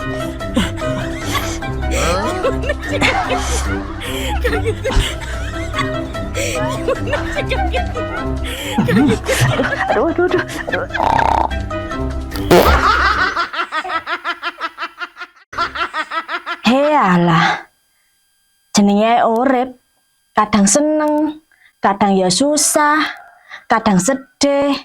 Aduh. Alah, jenenge urip, kadang seneng, kadang ya susah, kadang sedih.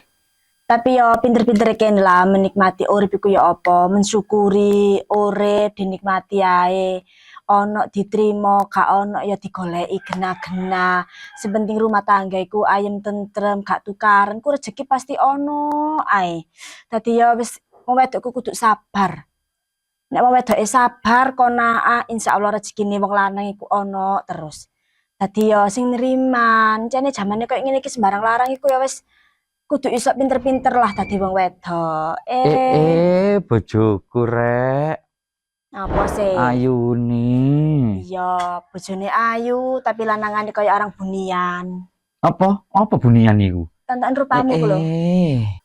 Tapi ya pinter-pinter kene lah menikmati urip iku ya apa, mensyukuri urip dinikmati ae. Ono diterima, gak ono ya digoleki gena-gena. Sepenting rumah tangga iku ayem tentrem, gak tukaran, ku rezeki pasti ono ae. Dadi ya wis wong wedok kudu sabar. Nek wong wedoke sabar qanaah, insyaallah rezekine wong lanang iku ono terus. Dadi ya sing nriman, jane jamane koyo ngene iki sembarang larang iku ya wis kudu iso pinter-pinter lah dadi wong wedok. Bojoku rek. Apa sih? Ayune. Iya, bojone ayu tapi lanangane kaya arang bunian. Apa bunian iku? Tonton rupamu ku lho.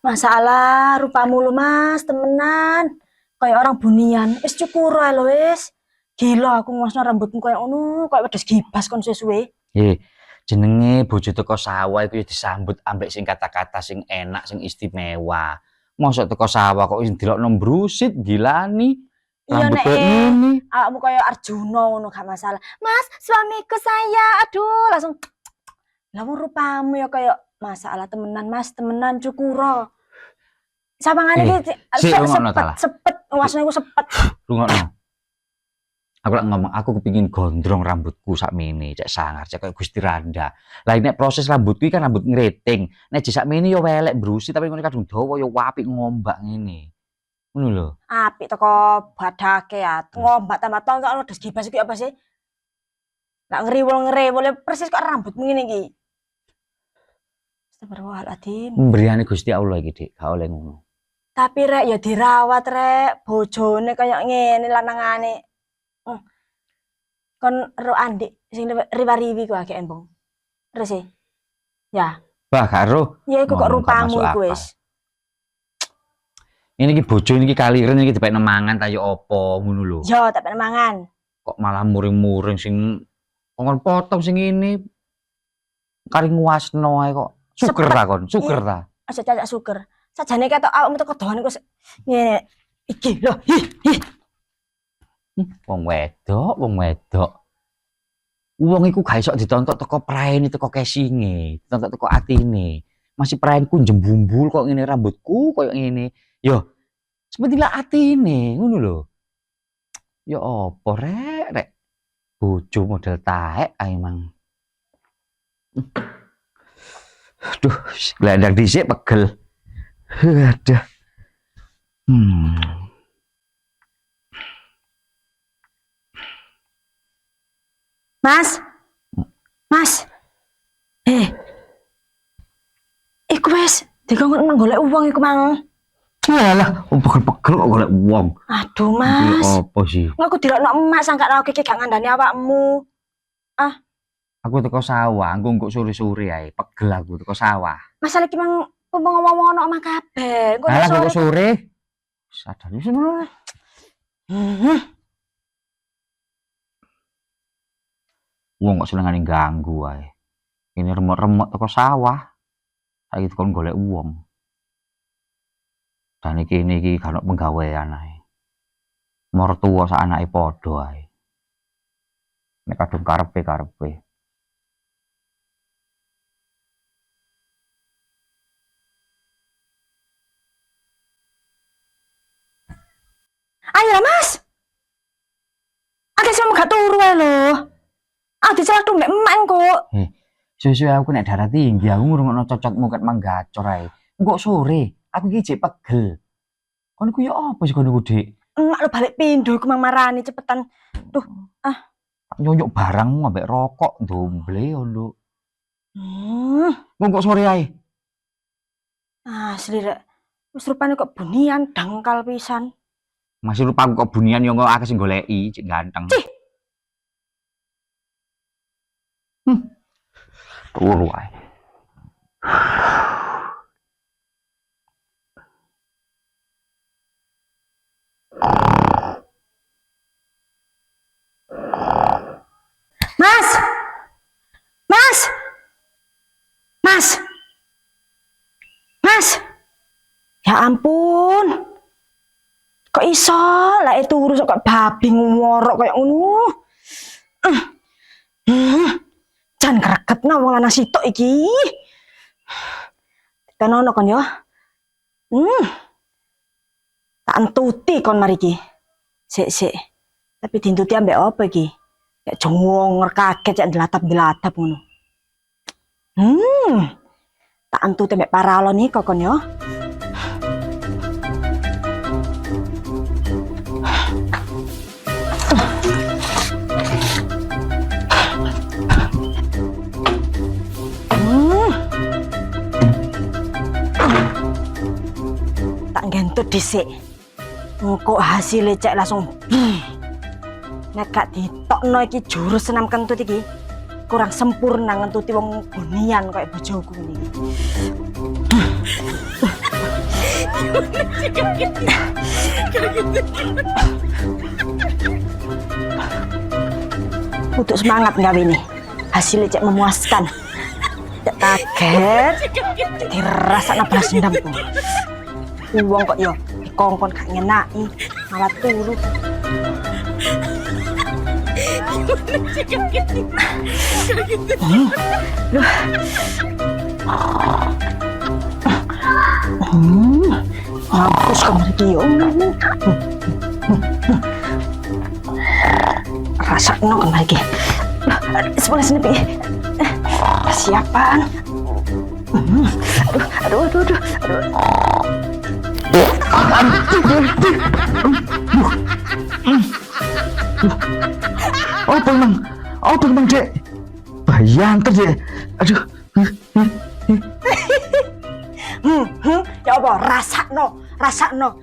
Masalah rupamu lho Mas, temenan. Kaya orang bunian. Wis cukur ae lho wis. Gila aku ngosno rambutmu kaya ngono, kaya wedhus gibas kon suwe-suwe. Jenenge bojo teko sawah iku ya disambut ambek sing kata-kata sing enak, sing istimewa. Mosok teko sawah kok wis ndelokno mbrusit gilani. Iya nek ngene. awakmu kaya Arjuna ngono gak masalah. Mas, suamiku saya. Aduh, langsung lah wong rupamu ya kaya masalah temenan Mas, temenan cukura. Sawangane iki sepet, wasne ku sepet. Rungokno. Aku lak ngomong, aku kepingin gondrong rambutku sakmene, cek sangar, cek kaya Gusti Randa. Lah nek proses rambutku kan rambut ngriting. Nek jek sakmene ya welek brusi tapi ngene kadung dawa ya apik ngombak ngene. Ngono lho. Apik teko badake ya. Ngombak tambah tonton wedhus gibas iki apa sih? Lah ngriwul-ngriwul persis kok rambutmu ngene iki. Astagfirullahaladzim. Pemberiane Gusti Allah iki, Dik, gak oleh ngono. Tapi rek ya dirawat rek, bojone kaya ngene lanangane. Kon ro Andik sing riwa-riwi ku agek embong. Terus e. Ya. Wah, karo. Ya iku kok rupamu iku wis. Ini ki bojo iki kaliren iki dipekno mangan ta ya apa ngono lho. Ya, tak pengen mangan. Kok malah muring-muring sing kon potong sing ngene. Kari nguasno ae kok. Suker ta kon, suker ta. Aja cacak suker. Sajane ketok awakmu teko doan iku ngene. Iki lho. Wong wedok. Wong iku gak iso ditontok teko praene teko kesinge, ditontok teko atine. Masih praenku jembumbul kok ngene rambutku koyo ngene. Yo, sepenting lah atine, ngono lho. Ya apa rek. Bojo model taek ae mang. Aduh, glendang dhisik pegel. Aduh. Mas. Iku wis dikongkon golek uang iku mang. Alah, pegel-pegel kok golek uang. Aduh, Mas. Apa sih? Aku dilokno emak sangkane aku iki gak ngandani awakmu. Aku teko sawah, engko sore-sore ae, pegel aku teko sawah. Masalah iki mang ngomong-ngomong ono omah kabeh. Engko Alah kok sore. Sadar wis ngono. Wong kok senengane ganggu ae. Ini remuk-remuk teko sawah. Saiki kon golek uang. Dan iki gak ono penggawean ae. Mertua sak anake padha ae. Nek kadung karepe. Ayo Mas. Agak sama gak turu ae lho. Dicelak tuh mbek emak kok. Suwe-suwe aku nek darah tinggi, aku ngrungokno cocotmu ket manggacor ae. Engko sore, aku iki jek pegel. Kon iku ya apa sih kon iku, Dik? Emak lo balik pindho iku mang marani cepetan. Duh, nyonyok barangmu ambek rokok ndomble yo, Nduk. Engko sore ae. Asli rek. Wis rupane kok bunian dangkal pisan. Masih lupa kok bunian yo akeh sing goleki, cek ganteng. Turu ae. Kok iso lah itu urus kok babi ngorok kayak ngono. Jan gregetna wong lanang sitok iki. Tenono kon yo. Tak entuti kon mari iki. Sik. Tapi dintuti ambek apa iki? Kayak jongong kaget cek delatap-delatap ngono. Tak entuti ambek paralon iki kon yo. Tak ngentut dhisik. Engko hasilnya cek langsung nek gak ditokno iki jurus senam kentut iki kurang sempurna ngentuti wong bunian kayak bojoku ngene iki. Untuk semangat gawe ini. Hasilnya cek memuaskan. Cek kaget. Dirasakna balas dendamku. Uang kok yo dikongkon gak ngenaki malah turu. Mampus kamar iki yo. Rasakno kamar iki. Sebelah sini pi. Persiapan. Aduh. Apa emang Dek? Bayangkan Dek. Aduh. Ya apa? Rasakno.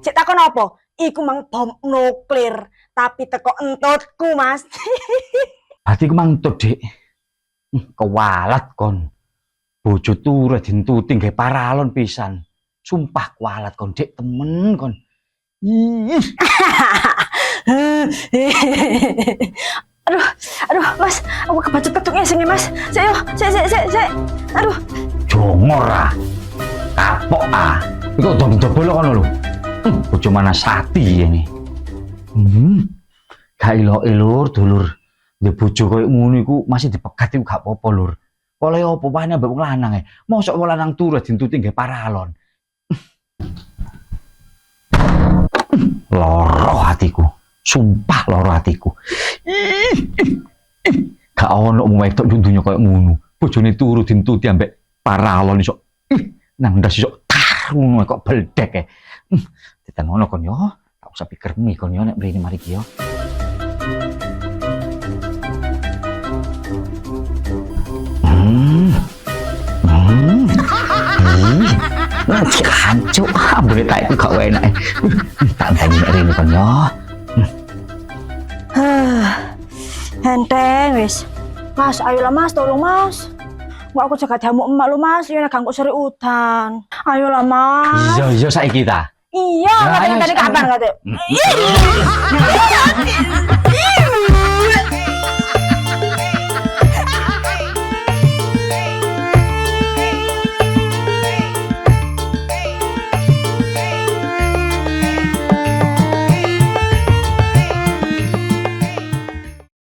Cek takon apa? Iku mang bom nuklir, tapi teko entutku, Mas. Berarti ku mang entut, Dek. Kewalat kon. Bojo turu dintuti nggae paralon pisan. Sumpah kualat kon Dek, temen kon. Aduh, Mas, aku kebacut-ketuknya sini, Mas. Sik. Aduh. Jongor ah. Kapok ah. Iku dobel kono lho. Bojo mana sati ini. Gak ilo-ilur dulur. Ndek bojo koyo ngono iku masih dipegat iku gak apa-apa, Lur. Oleh opo wae ambek wong lanang e. Mosok wong lanang turu dintuti nggae paralon. Loro hatiku. Sumpah loro hatiku. Gak ono wong wedok dundunya koyo ngono. Bojone turu dintuti ambek paralon iso. Nang ndas iso tar ngono kok beldek e. Ditenono kon yo. Tak usah pikir mi kon yo nek mrene mari ki yo. Hancur, boleh tak itu gak enak. Tak tanya ini kan ya. Enteng wis. Mas, ayolah Mas, tolong Mas. Mbak aku jaga jamu emak lu Mas, ya ganggu seri udan. Ayolah Mas. Iya saiki ta. Iya, katanya tadi kapan katanya.